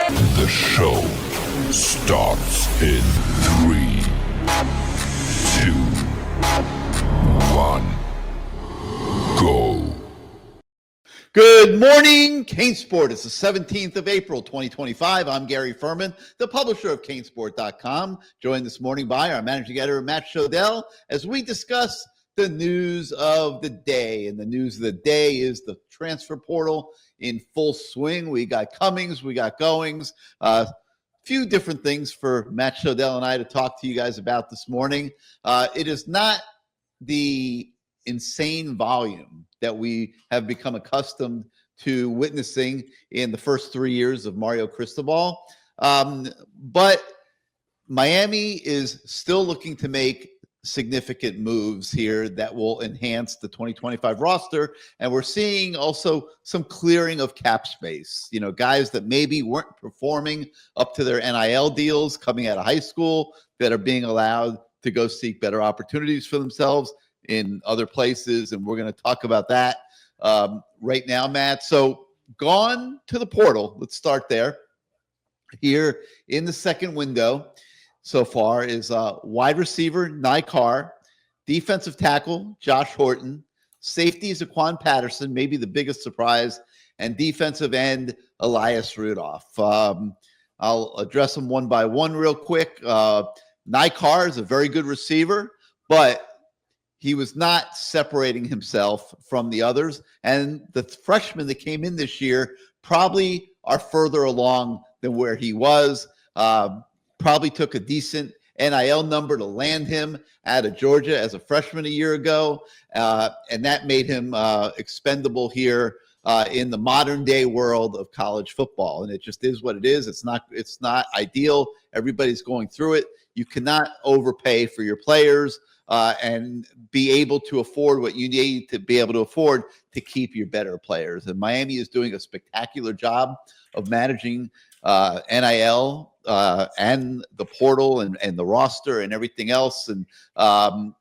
The show starts in 3, 2, 1, go. Good morning, CaneSport. It's the 17th of April, 2025. I'm Gary Ferman, the publisher of CaneSport.com, joined this morning by our managing editor, Matt Shodell, as we discuss the news of the day. And the news of the day is the transfer portal in full swing. We got comings, we got goings, few different things for Matt Shodell and I to talk to you guys about this morning. It is not the insane volume that we have become accustomed to witnessing in the first 3 years of Mario Cristobal. But Miami is still looking to make significant moves here that will enhance the 2025 roster. And we're seeing also some clearing of cap space, you know, guys that maybe weren't performing up to their NIL deals coming out of high school that are being allowed to go seek better opportunities for themselves in other places. And we're going to talk about that right now, Matt. So gone to the portal. Let's start there. Here in the second window so far is wide receiver Nikar, defensive tackle Josh Horton, safety Zaquan Patterson, maybe the biggest surprise, and defensive end Elias Rudolph. I'll address them one by one real quick. Nikar is a very good receiver, but he was not separating himself from the others. And the freshmen that came in this year probably are further along than where he was. Probably took a decent NIL number to land him out of Georgia as a freshman a year ago. And that made him expendable here in the modern day world of college football. And it just is what it is. It's not ideal. Everybody's going through it. You cannot overpay for your players and be able to afford what you need to be able to afford to keep your better players. And Miami is doing a spectacular job of managing NIL and the portal and the roster and everything else. And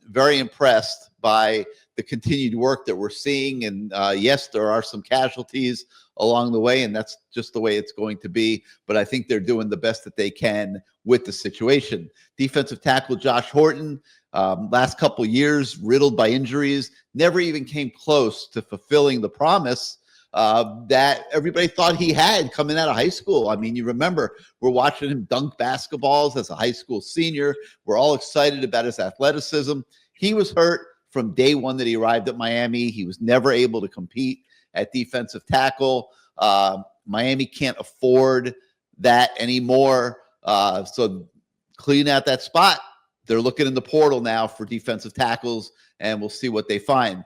very impressed by the continued work that we're seeing. And yes, there are some casualties along the way, and that's just the way it's going to be. But I think they're doing the best that they can with the situation. Defensive tackle Josh Horton, last couple years riddled by injuries, never even came close to fulfilling the promise that everybody thought he had coming out of high school. I mean, you remember, we're watching him dunk basketballs as a high school senior. We're all excited about his athleticism. He was hurt from day one that he arrived at Miami. He was never able to compete at defensive tackle. Miami can't afford that anymore. So clean out that spot. They're looking in the portal now for defensive tackles, and we'll see what they find.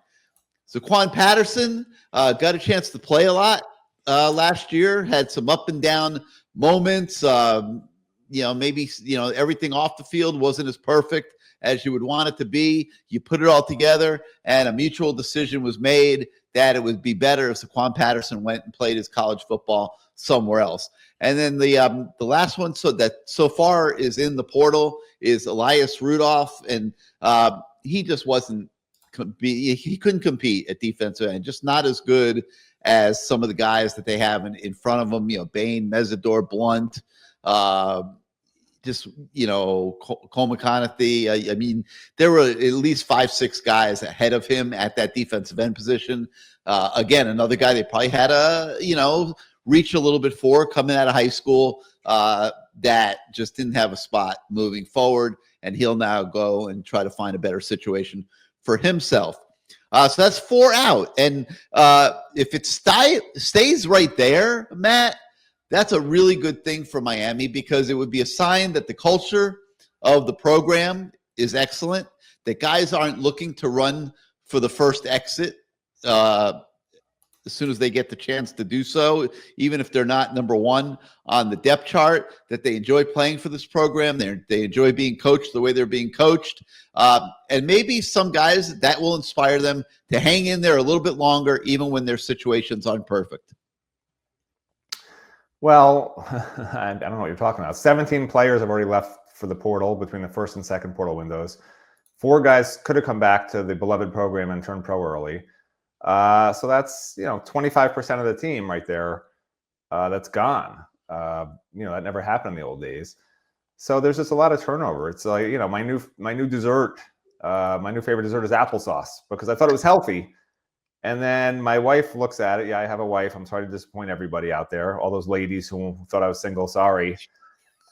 Zaquan Patterson got a chance to play a lot last year, had some up and down moments. Maybe everything off the field wasn't as perfect as you would want it to be. You put it all together, and a mutual decision was made that it would be better if Zaquan Patterson went and played his college football somewhere else. And then the last one so far is in the portal is Elias Rudolph, and he just wasn't. He couldn't compete at defensive end, just not as good as some of the guys that they have in front of them. You know, Bain, Mesidor, Blunt, Cole McConaughey. I mean, there were at least 5-6 guys ahead of him at that defensive end position. Again, another guy they probably had reach a little bit for coming out of high school that just didn't have a spot moving forward, and he'll now go and try to find a better situation for himself. So that's 4 out. And if it stays right there, Matt, that's a really good thing for Miami, because it would be a sign that the culture of the program is excellent, that guys aren't looking to run for the first exit as soon as they get the chance to do so, even if they're not number one on the depth chart, that they enjoy playing for this program. They enjoy being coached the way they're being coached. And maybe some guys that will inspire them to hang in there a little bit longer, even when their situations aren't perfect. Well, I don't know what you're talking about. 17 players have already left for the portal between the first and second portal windows. 4 guys could have come back to the beloved program and turned pro early. So that's 25% of the team right there that's gone. That never happened in the old days. So there's just a lot of turnover. It's like, my new dessert, my new favorite dessert is applesauce because I thought it was healthy. And then my wife looks at it. Yeah, I have a wife. I'm sorry to disappoint everybody out there. All those ladies who thought I was single. Sorry.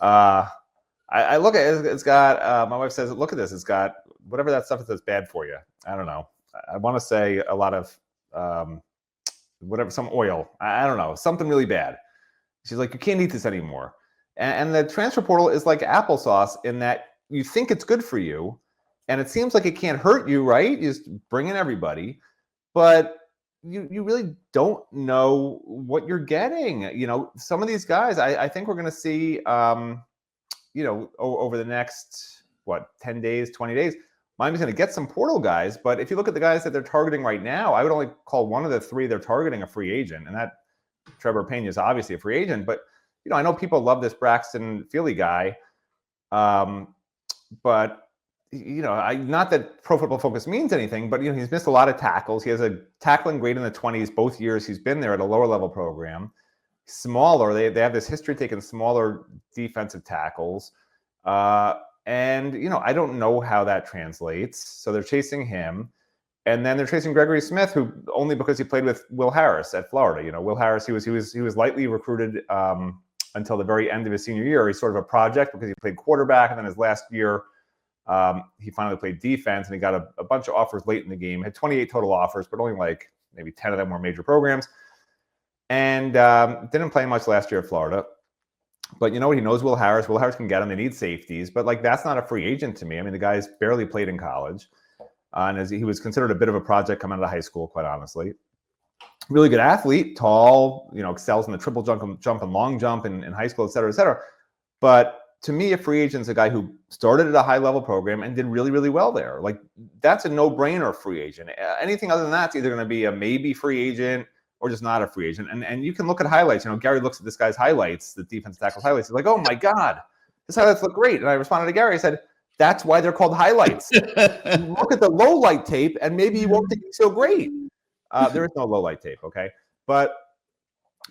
I look at it. It's got, my wife says, look at this. It's got whatever that stuff is that's bad for you. I don't know. I want to say a lot of some oil. I don't know. Something really bad. She's like, you can't eat this anymore. And the transfer portal is like applesauce in that you think it's good for you. And it seems like it can't hurt you, right? You just bring in everybody. But you really don't know what you're getting. Some of these guys, I think we're going to see, over the next, 10 days, 20 days, Miami's going to get some portal guys. But if you look at the guys that they're targeting right now, I would only call one of the three they're targeting a free agent. And that Trevor Pena is obviously a free agent. But, I know people love this Braxton Feely guy. But not that Pro Football Focus means anything, but he's missed a lot of tackles. He has a tackling grade in the 20s both years he's been there at a lower level program. Smaller, they have this history taking smaller defensive tackles, and I don't know how that translates. So they're chasing him, and then they're chasing Gregory Smith, who only because he played with Will Harris at Florida. Will Harris, he was lightly recruited until the very end of his senior year. He's sort of a project because he played quarterback, and then his last year. He finally played defense, and he got a bunch of offers late in the game. Had 28 total offers, but only like maybe 10 of them were major programs. And didn't play much last year at Florida. But you know what? He knows Will Harris. Will Harris can get him. They need safeties. But that's not a free agent to me. I mean, the guy's barely played in college. And he was considered a bit of a project coming out of high school, quite honestly. Really good athlete, tall, excels in the triple jump and long jump in high school, et cetera, et cetera. But to me, a free agent is a guy who started at a high-level program and did really, really well there. That's a no-brainer free agent. Anything other than that's either going to be a maybe free agent or just not a free agent. And you can look at highlights. Gary looks at this guy's highlights, the defense tackle's highlights. He's like, oh, my God, his highlights look great. And I responded to Gary. I said, that's why they're called highlights. Look at the low-light tape, and maybe you won't think it's so great. There is no low-light tape, okay? But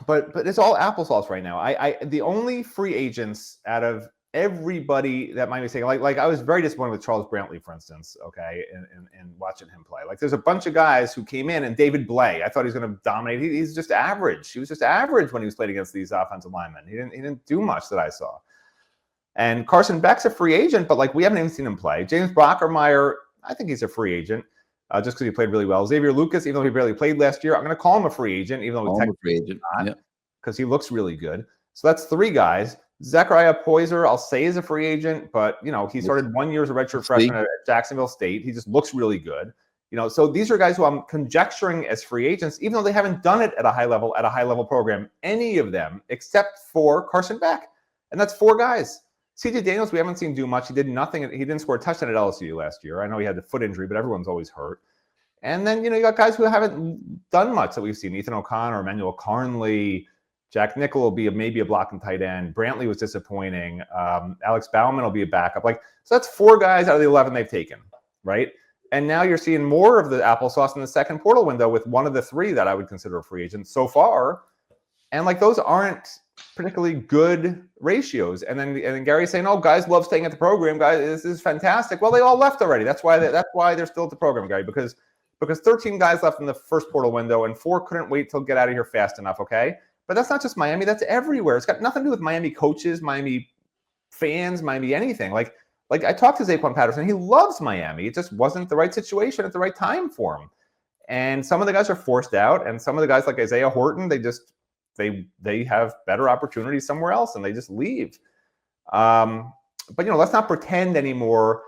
it's all applesauce right now. The only free agents out of everybody that might be saying, like I was very disappointed with Charles Brantley, for instance, okay, and watching him play. There's a bunch of guys who came in, and David Blay, I thought he was going to dominate. He's just average. He was just average when he was played against these offensive linemen. He didn't do much that I saw. And Carson Beck's a free agent, but we haven't even seen him play. James Brockermeyer, I think he's a free agent just because he played really well. Xavier Lucas, even though he barely played last year, I'm going to call him a free agent, even though he's technically not, because he looks really good. So that's three guys. Zechariah Poyser, I'll say is a free agent, but he started 1 year as a redshirt freshman at Jacksonville State. He just looks really good. So these are guys who I'm conjecturing as free agents, even though they haven't done it at a high level program, any of them except for Carson Beck. And that's four guys. CJ Daniels, we haven't seen do much. He did nothing. He didn't score a touchdown at LSU last year. I know he had the foot injury, but everyone's always hurt. And then, you got guys who haven't done much that we've seen. Ethan O'Connor, Emmanuel Carnley, Jack Nickel will be maybe a blocking tight end. Brantley was disappointing. Alex Bauman will be a backup. So that's four guys out of the 11 they've taken, right? And now you're seeing more of the applesauce in the second portal window with one of the three that I would consider a free agent so far. And those aren't particularly good ratios. And then Gary's saying, oh, guys love staying at the program. Guys, this is fantastic. Well, they all left already. That's why they're still at the program, Gary, because 13 guys left in the first portal window and 4 couldn't wait till get out of here fast enough, okay? But that's not just Miami. That's everywhere. It's got nothing to do with Miami coaches, Miami fans, Miami anything. I talked to Zaquan Patterson. He loves Miami. It just wasn't the right situation at the right time for him. And some of the guys are forced out, and some of the guys like Isaiah Horton, they have better opportunities somewhere else, and they just leave. But let's not pretend anymore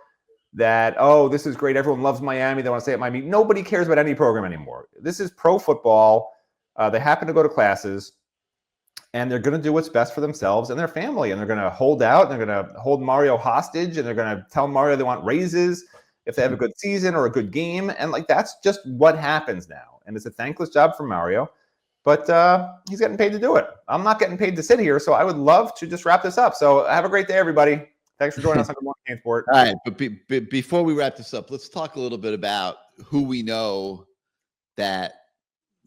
that, oh, this is great. Everyone loves Miami. They want to stay at Miami. Nobody cares about any program anymore. This is pro football. They happen to go to classes. And they're going to do what's best for themselves and their family. And they're going to hold out. And they're going to hold Mario hostage. And they're going to tell Mario they want raises if they have a good season or a good game. And that's just what happens now. And it's a thankless job for Mario. But he's getting paid to do it. I'm not getting paid to sit here. So I would love to just wrap this up. So have a great day, everybody. Thanks for joining us on Good Morning CaneSport. All right. But before we wrap this up, let's talk a little bit about who we know that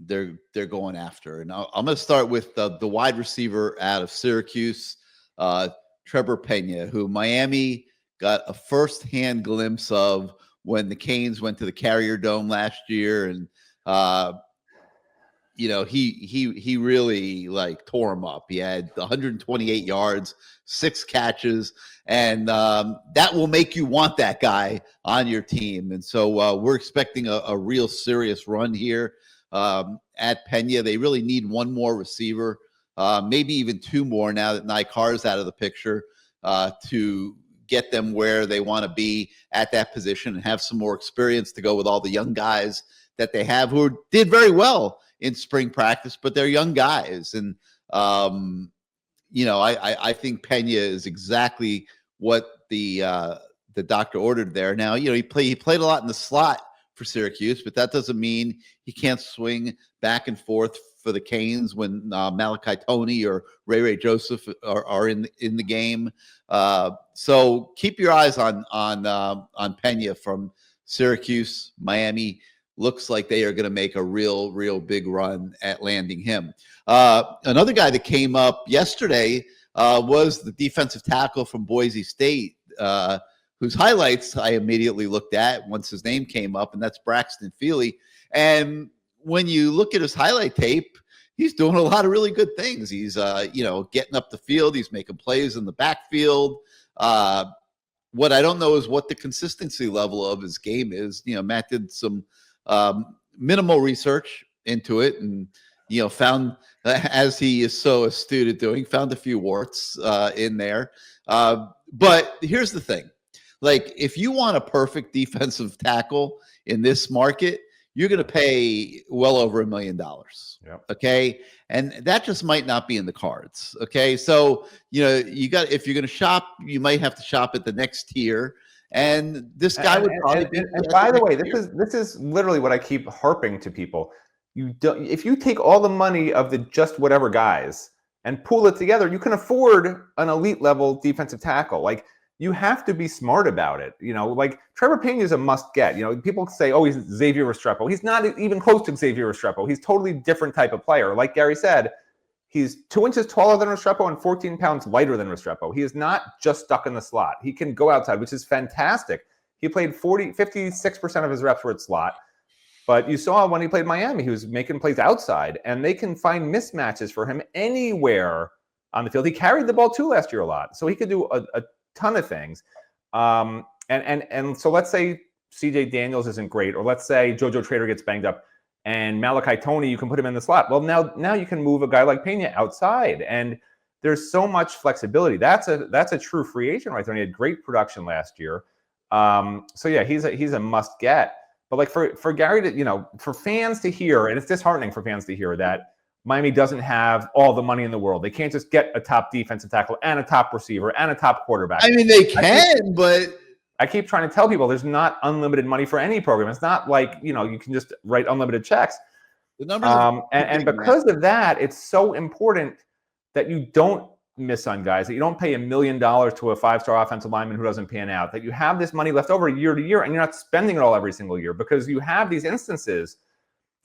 they're going after. And I'm going to start with the wide receiver out of Syracuse, Trevor Pena, who Miami got a firsthand glimpse of when the Canes went to the Carrier Dome last year, and he really like tore him up. He had 128 yards, 6 catches, and that will make you want that guy on your team. And so we're expecting a real serious run here at Pena. They really need one more receiver, maybe even 2 more now that Nykar's out of the picture, to get them where they want to be at that position and have some more experience to go with all the young guys that they have who did very well in spring practice, but they're young guys. And, I think Pena is exactly what the doctor ordered there. Now, he played a lot in the slot for Syracuse, but that doesn't mean he can't swing back and forth for the Canes when Malachi Toney or Ray Joseph are in the game. So keep your eyes on Pena from Syracuse. Miami looks like they are going to make a real big run at landing him. Another guy that came up yesterday was the defensive tackle from Boise State, whose highlights I immediately looked at once his name came up, and that's Braxton Feely. And when you look at his highlight tape, he's doing a lot of really good things. He's, getting up the field. He's making plays in the backfield. What I don't know is what the consistency level of his game is. Matt did some minimal research into it and, found, as he is so astute at doing, found a few warts in there. But here's the thing. Like, if you want a perfect defensive tackle in this market, you're going to pay well over $1 million. Yep. Okay. And that just might not be in the cards. Okay. So, if you're going to shop, you might have to shop at the next tier. And this guy would probably be. And by the way, this is literally what I keep harping to people. If you take all the money of the just whatever guys and pool it together, you can afford an elite level defensive tackle. Like, you have to be smart about it. Like Trevor Pena is a must get. People say, oh, he's Xavier Restrepo. He's not even close to Xavier Restrepo. He's totally different type of player. Like Gary said, he's 2 inches taller than Restrepo and 14 pounds lighter than Restrepo. He is not just stuck in the slot. He can go outside, which is fantastic. He played 56% of his reps were at slot. But you saw when he played Miami, he was making plays outside, and they can find mismatches for him anywhere on the field. He carried the ball too last year a lot, so he could do a ton of things. And so let's say CJ Daniels isn't great, or let's say JoJo Trader gets banged up, and Malachi Toney, you can put him in the slot. Well, now you can move a guy like Pena outside, and there's so much flexibility. That's a true free agent right there. And he had great production last year. So yeah, he's a must get. But like for Gary to, for fans to hear, and it's disheartening for fans to hear that Miami doesn't have all the money in the world. They can't just get a top defensive tackle and a top receiver and a top quarterback. I mean, they can, but I keep trying to tell people there's not unlimited money for any program. It's not like, you can just write unlimited checks. The numbers and because of that, it's so important that you don't miss on guys, that you don't pay $1 million to a 5-star offensive lineman who doesn't pan out, that you have this money left over year to year and you're not spending it all every single year, because you have these instances.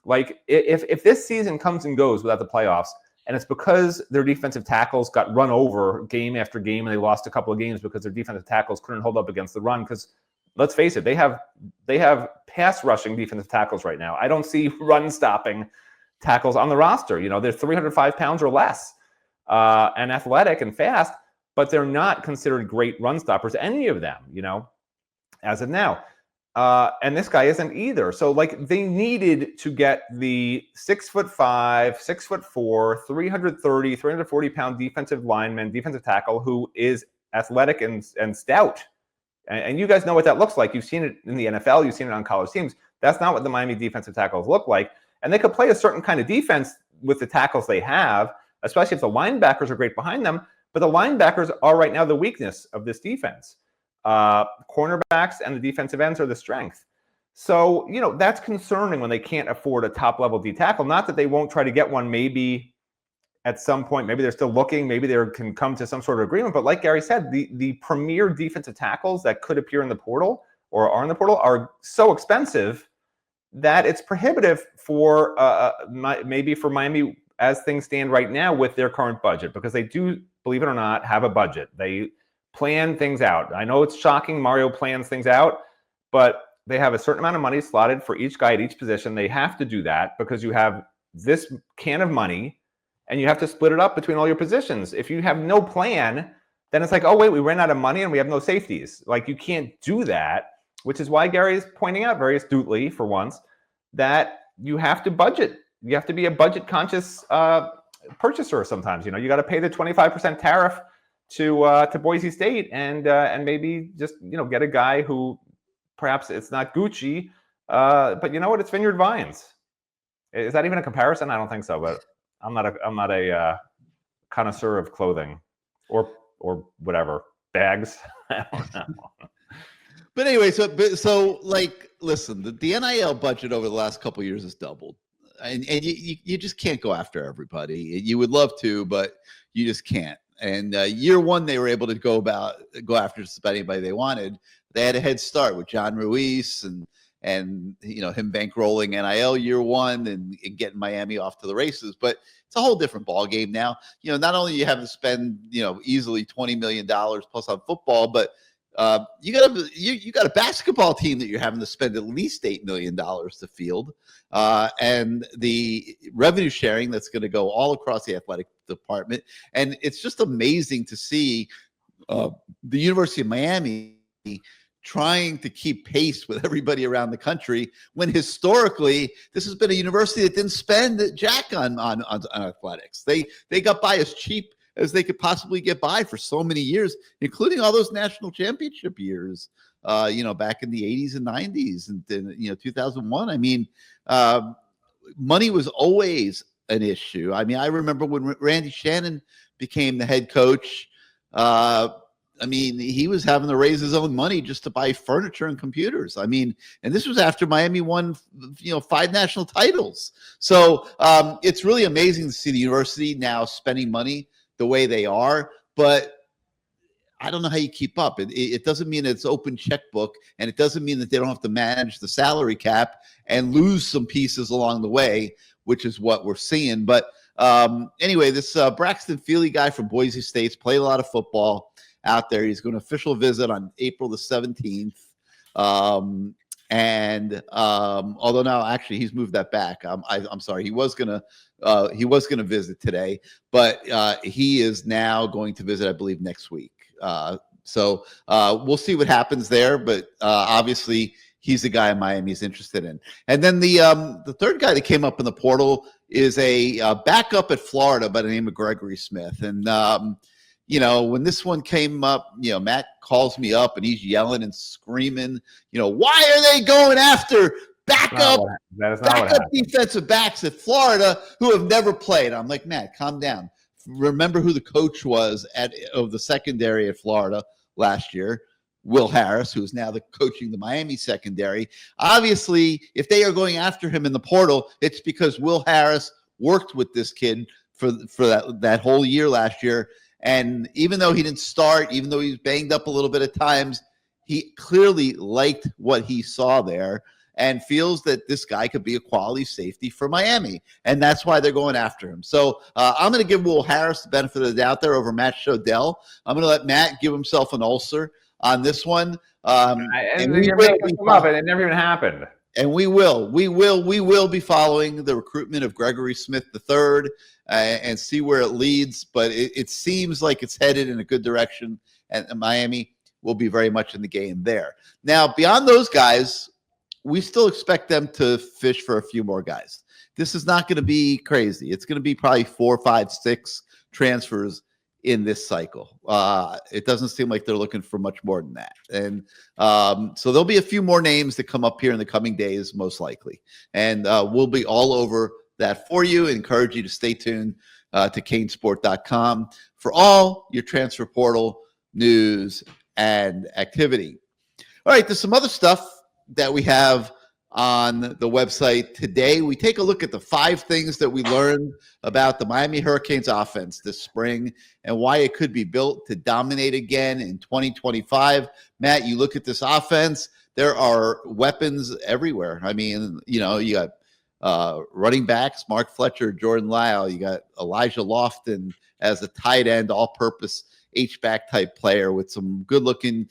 Like if this season comes and goes without the playoffs, and it's because their defensive tackles got run over game after game and they lost a couple of games because their defensive tackles couldn't hold up against the run, because let's face it, they have pass rushing defensive tackles right now. I don't see run stopping tackles on the roster. They're 305 pounds or less and athletic and fast, but they're not considered great run stoppers, any of them, as of now. And this guy isn't either. So like they needed to get the 6'5", 6'4", 330, 340 pound defensive lineman, defensive tackle who is athletic and stout. And you guys know what that looks like. You've seen it in the NFL. You've seen it on college teams. That's not what the Miami defensive tackles look like. And they could play a certain kind of defense with the tackles they have, especially if the linebackers are great behind them. But the linebackers are right now the weakness of this defense. Cornerbacks and the defensive ends are the strength. So, that's concerning when they can't afford a top-level D tackle. Not that they won't try to get one maybe at some point. Maybe they're still looking. Maybe they can come to some sort of agreement. But like Gary said, the premier defensive tackles that could appear in the portal or are in the portal are so expensive that it's prohibitive for maybe for Miami as things stand right now with their current budget, because they do, believe it or not, have a budget. They plan things out. I know it's shocking. Mario plans things out, but they have a certain amount of money slotted for each guy at each position. They have to do that because you have this can of money and you have to split it up between all your positions. If you have no plan, then it's like, oh, wait, we ran out of money and we have no safeties. Like, you can't do that, which is why Gary is pointing out very astutely for once that you have to budget. You have to be a budget conscious purchaser sometimes. You know, you got to pay the 25% tariff to Boise State and maybe just, you know, get a guy who perhaps it's not Gucci, but you know what? It's Vineyard Vines. Is that even a comparison? I don't think so, but I'm not a connoisseur of clothing or whatever, bags. I don't know. But anyway, so like, listen, the NIL budget over the last couple of years has doubled, and you just can't go after everybody. You would love to, but you just can't. And year one, they were able to go after just about anybody they wanted. They had a head start with John Ruiz and you know, him bankrolling NIL year one and getting Miami off to the races. But it's a whole different ball game now. You know, not only you have to spend, you know, easily $20 million plus on football, but you got a basketball team that you're having to spend at least $8 million to field, and the revenue sharing that's going to go all across the athletic department. And it's just amazing to see the University of Miami trying to keep pace with everybody around the country, when historically this has been a university that didn't spend jack on athletics. They got by as cheap as they could possibly get by for so many years, including all those national championship years, you know, back in the 80s and 90s and you know, 2001. I mean, money was always an issue. I mean, I remember when Randy Shannon became the head coach, I mean, he was having to raise his own money just to buy furniture and computers. I mean, and this was after Miami won, you know, 5 national titles. So it's really amazing to see the university now spending money the way they are. But I don't know how you keep up. It doesn't mean it's open checkbook, and it doesn't mean that they don't have to manage the salary cap and lose some pieces along the way, which is what we're seeing. But anyway, this Braxton Feely guy from Boise State's played a lot of football out there. He's going to official visit on April the 17th. And although now actually he's moved that back. I'm sorry. He was going to visit today, but he is now going to visit, I believe, next week. So we'll see what happens there. But obviously he's the guy Miami's interested in. And then the third guy that came up in the portal is a backup at Florida by the name of Gregory Smith. And you know, when this one came up, you know, Matt calls me up and he's yelling and screaming, you know, why are they going after backup defensive backs at Florida who have never played? I'm like, Matt, calm down. Remember who the coach was of the secondary at Florida last year, Will Harris, who is now coaching the Miami secondary. Obviously, if they are going after him in the portal, it's because Will Harris worked with this kid for that whole year last year. And even though he didn't start, even though he was banged up a little bit at times, he clearly liked what he saw there and feels that this guy could be a quality safety for Miami. And that's why they're going after him. So I'm going to give Will Harris the benefit of the doubt there over Matt Shodell. I'm going to let Matt give himself an ulcer on this one. And you're making them up, and it never even happened. And we will be following the recruitment of Gregory Smith III and see where it leads. But it seems like it's headed in a good direction, and Miami will be very much in the game there. Now, beyond those guys, we still expect them to fish for a few more guys. This is not going to be crazy. It's going to be probably 4, 5, 6 transfers in this cycle. It doesn't seem like they're looking for much more than that. And so there'll be a few more names that come up here in the coming days, most likely. And we'll be all over that for you. Encourage you to stay tuned to CaneSport.com for all your transfer portal news and activity. All right, there's some other stuff that we have on the website today. We take a look at the 5 things that we learned about the Miami Hurricanes offense this spring and why it could be built to dominate again in 2025. Matt, you look at this offense, there are weapons everywhere. I mean, you know, you got running backs, Mark Fletcher, Jordan Lyle. You got Elijah Lofton as a tight end, all-purpose H-back type player with some good-looking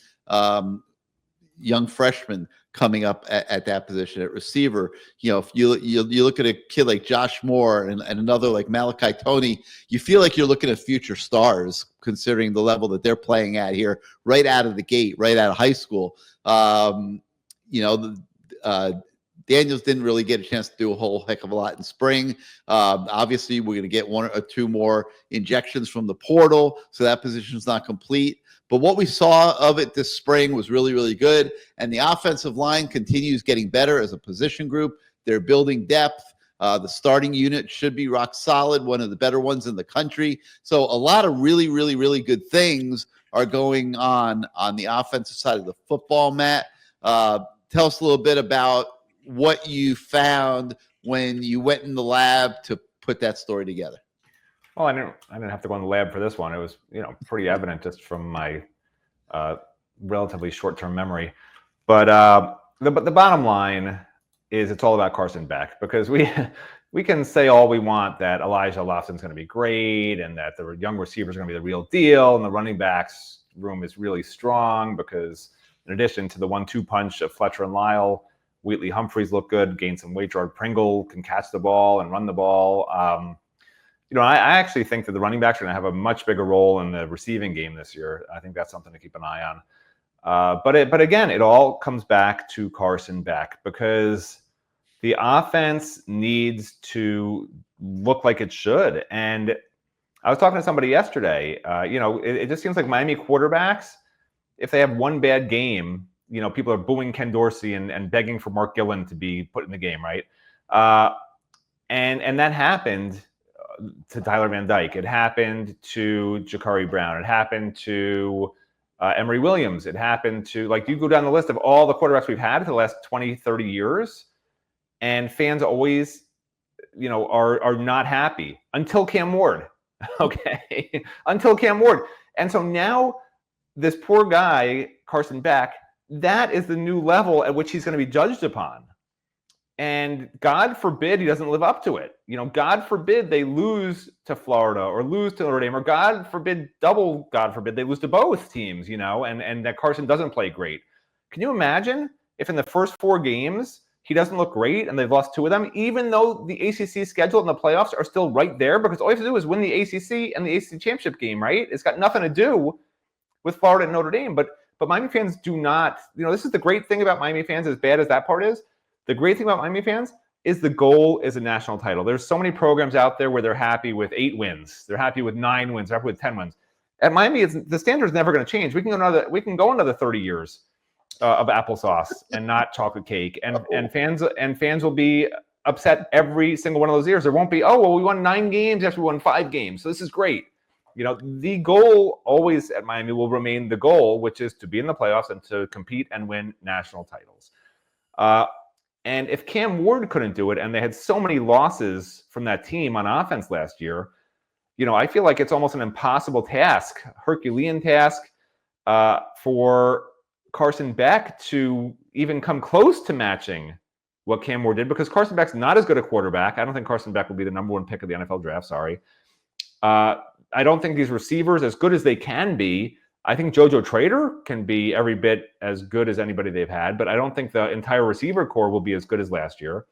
young freshmen coming up at that position at receiver. You know, if you look at a kid like Josh Moore and another like Malachi Toney, you feel like you're looking at future stars considering the level that they're playing at here right out of the gate, right out of high school. You know, Daniels didn't really get a chance to do a whole heck of a lot in spring. Obviously, we're going to get 1 or 2 more injections from the portal, so that position's not complete. But what we saw of it this spring was really, really good. And the offensive line continues getting better as a position group. They're building depth. The starting unit should be rock solid, one of the better ones in the country. So a lot of really, really, really good things are going on the offensive side of the football, Matt. Tell us a little bit about what you found when you went in the lab to put that story together. Well, I didn't have to go in the lab for this one. It was, pretty evident just from my relatively short-term memory. But the bottom line is it's all about Carson Beck, because we can say all we want that Elijah Lofton's going to be great and that the young receivers are going to be the real deal and the running backs room is really strong because in addition to the 1-2 punch of Fletcher and Lyle, Wheatley Humphreys look good, gained some weight. Gerard Pringle can catch the ball and run the ball. I actually think that the running backs are going to have a much bigger role in the receiving game this year. I think that's something to keep an eye on. But again, it all comes back to Carson Beck, because the offense needs to look like it should. And I was talking to somebody yesterday. It just seems like Miami quarterbacks, if they have one bad game, people are booing Ken Dorsey and begging for Mark Gillen to be put in the game, right? And that happened to Tyler Van Dyke. It happened to Ja'Carri Brown. It happened to Emory Williams. It happened to, you go down the list of all the quarterbacks we've had for the last 20, 30 years, and fans always, are not happy until Cam Ward. Okay. Until Cam Ward. And so now this poor guy, Carson Beck, that is the new level at which he's going to be judged upon. And God forbid he doesn't live up to it. God forbid they lose to Florida or lose to Notre Dame, or God forbid they lose to both teams, and that Carson doesn't play great. Can you imagine if in the first 4 games he doesn't look great and they've lost 2 of them, even though the ACC schedule and the playoffs are still right there? Because all you have to do is win the ACC and the ACC championship game, right? It's got nothing to do with Florida and Notre Dame. But Miami fans do not, this is the great thing about Miami fans, as bad as that part is. The great thing about Miami fans is the goal is a national title. There's so many programs out there where they're happy with 8 wins. They're happy with 9 wins. They're happy with 10 wins. At Miami, the standard's never going to change. We can go another 30 years of applesauce and not chocolate cake. And fans will be upset every single one of those years. There won't be, we won 9 games after we won 5 games. So this is great. The goal always at Miami will remain the goal, which is to be in the playoffs and to compete and win national titles. And if Cam Ward couldn't do it, and they had so many losses from that team on offense last year, I feel like it's almost an impossible task, Herculean task, for Carson Beck to even come close to matching what Cam Ward did, because Carson Beck's not as good a quarterback. I don't think Carson Beck will be the number 1 pick of the NFL draft. Sorry. I don't think these receivers, as good as they can be, I think JoJo Trader can be every bit as good as anybody they've had, but I don't think the entire receiver core will be as good as last year.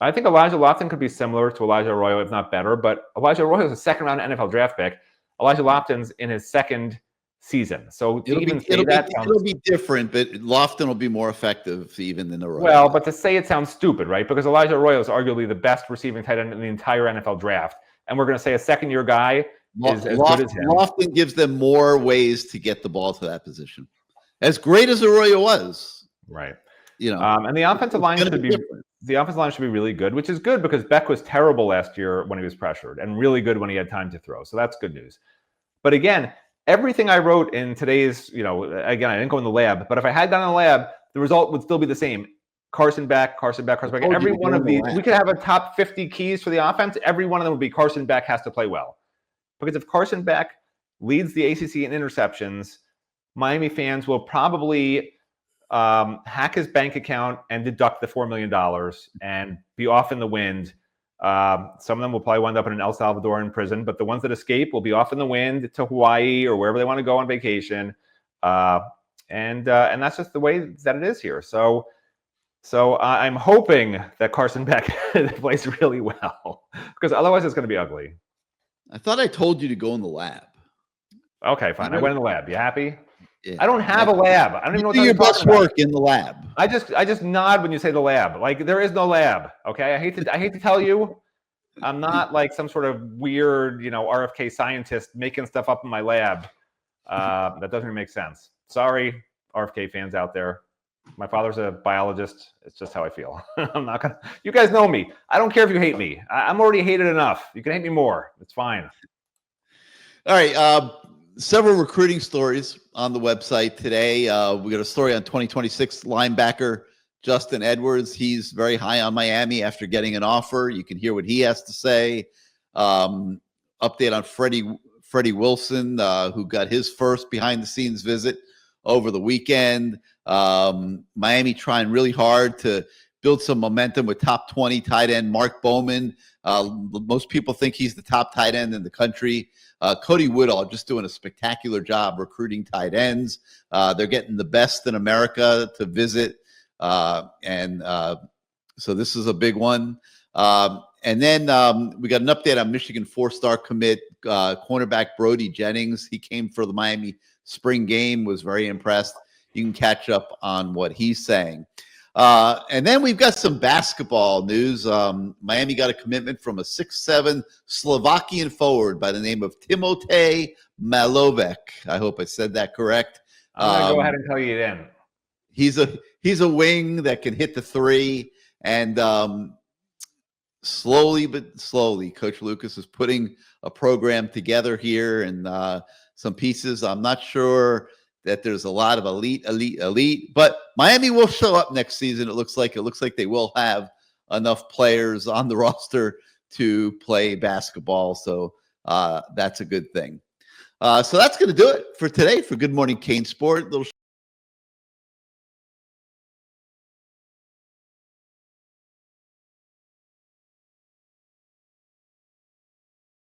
I think Elijah Lofton could be similar to Elijah Arroyo, if not better, but Elijah Arroyo is a second-round NFL draft pick. Elijah Lofton's in his 2nd season. So it'll be different, but Lofton will be more effective even than Arroyo. Well, but to say it sounds stupid, right? Because Elijah Arroyo is arguably the best receiving tight end in the entire NFL draft. And we're going to say a second-year guy is as good as him. Lofton gives them more ways to get the ball to that position. As great as Arroyo was. Right. And the offensive line should be really good, which is good because Beck was terrible last year when he was pressured and really good when he had time to throw. So that's good news. But again, everything I wrote in today's, again, I didn't go in the lab, but if I had done in the lab, the result would still be the same. Carson Beck. Every one of these, we could have a top 50 keys for the offense. Every one of them would be Carson Beck has to play well. Because if Carson Beck leads the ACC in interceptions, Miami fans will probably hack his bank account and deduct the $4 million and be off in the wind. Some of them will probably wind up in an El Salvadoran prison, but the ones that escape will be off in the wind to Hawaii or wherever they want to go on vacation. And that's just the way that it is here. So I'm hoping that Carson Beck plays really well, because otherwise it's going to be ugly. I thought I told you to go in the lab. Okay, fine. I went in the lab. You happy? Yeah. I don't have a lab. I don't even know what you do you're your best talking about. work in the lab. I just nod when you say the lab. Like, there is no lab. Okay, I hate to tell you, I'm not like some sort of weird, RFK scientist making stuff up in my lab. That doesn't even make sense. Sorry, RFK fans out there. My father's a biologist. It's just how I feel. I'm not gonna. You guys know me. I don't care if you hate me. I'm already hated enough. You can hate me more. It's fine. All right. Several recruiting stories on the website today. We got a story on 2026 linebacker Justin Edwards. He's very high on Miami after getting an offer. You can hear what he has to say. Update on Freddie Wilson, who got his first behind-the-scenes visit over the weekend. Miami trying really hard to build some momentum with top 20 tight end Mark Bowman. Most people think he's the top tight end in the country. Cody Woodall just doing a spectacular job recruiting tight ends. They're getting the best in America to visit. So this is a big one. And then we got an update on Michigan four-star commit cornerback Brody Jennings. He came for the Miami spring game, was very impressed. You can catch up on what he's saying. And then we've got some basketball news. Miami got a commitment from a 6'7" Slovakian forward by the name of Timotej Malovek. I hope I said that correct. I'm going to go ahead and tell you then. He's a wing that can hit the three, and slowly but slowly, Coach Lucas is putting a program together here and some pieces. I'm not sure that there's a lot of elite, but Miami will show up next season. It looks like they will have enough players on the roster to play basketball. So that's a good thing. So that's going to do it for today for Good Morning CaneSport. Little